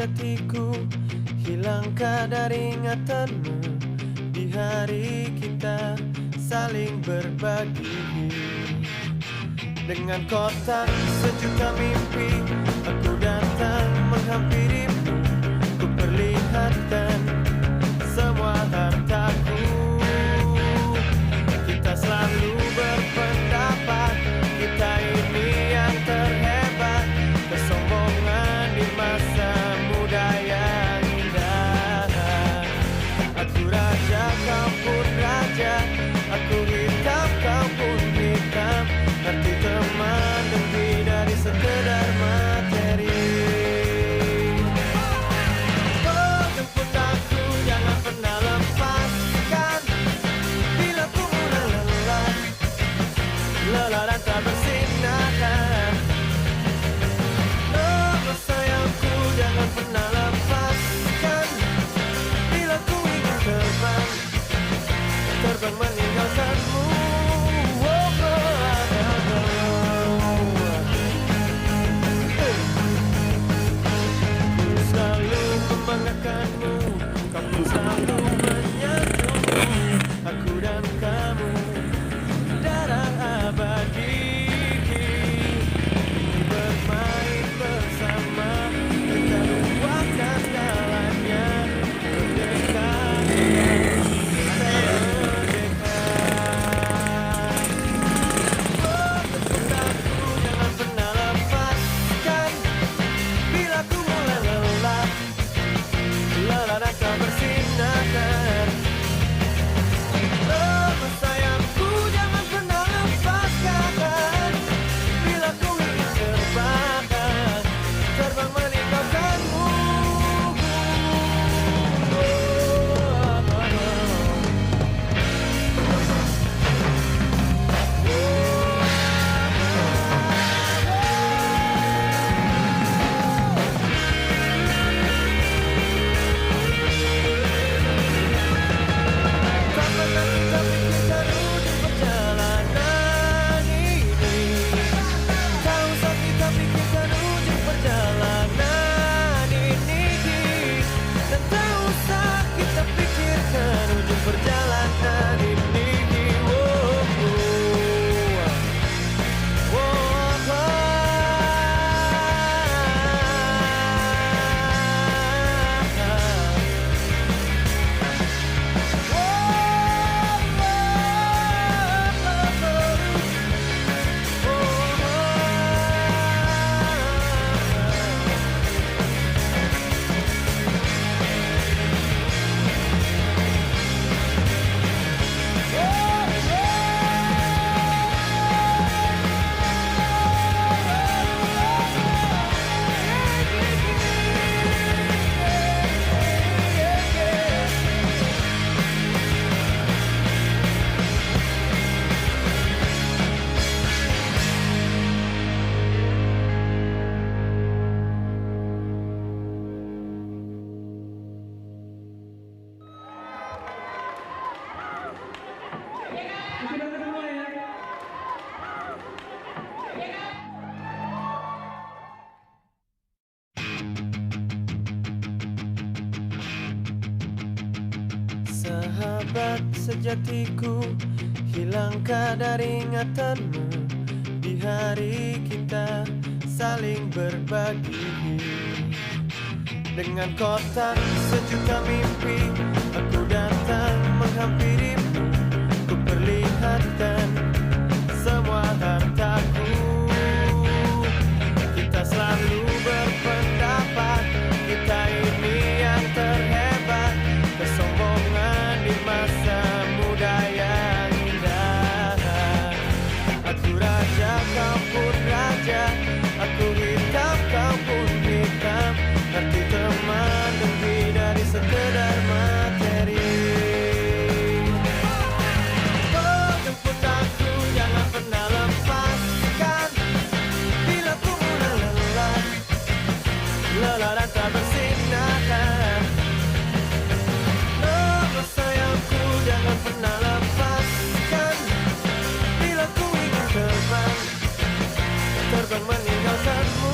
sejatiku, hilangkah dari ingatanmu di hari kita saling berbagi. Dengan kotak sejuta mimpi, aku datang menghampirimu, ku perlihatkan semua hartaku. Kita selalu berpendapat, kita ini yang terhebat, kesombongan di masa muda yang indah. Aku raja, kau pun raja, aku hitam, kau pun hitam, arti teman lebih dari sekedar materi. Oh, jemput aku, jangan pernah lepaskan, bila ku mulai lelah, lelah dan tak bersinar. Oh, sayangku, jangan pernah lepaskan, bila ku ingin terbang, terbang meninggalkanmu. Membanggakanmu, kamu selalu menyatuku, aku dan kamu, darah abadi. Bermain bersama, kita lupakan jalannya, merdeka, saya merdeka. Oh, aku jangan pernah lepaskan, bila ku mulai lelah, lelah dan tak bersinar. Oh, sayangku, jangan pernah lepaskan, bila ku ingin terbang, terbang meninggalkanmu. Perjalanan ini, sahabat sejatiku, hilangkah dari ingatanmu di hari kita saling berbagi. Dengan kotak sejuta mimpi, aku datang menghampirimu, ku perlihatkan semua hartaku. Kita selalu berpendapat, kita ini yang terhebat, kesombongan di masa muda yang indah. Aku raja, kau pun raja, aku hitam, kau pun hitam, arti teman lebih dari sekedar materi. Oh, jemput aku, jangan pernah lepaskan, bila ku mulai lelah, lelah dan tak bersinar. Oh, sayangku, jangan pernah lepaskan, bila ku ingin terbang, terbang meninggalkanmu.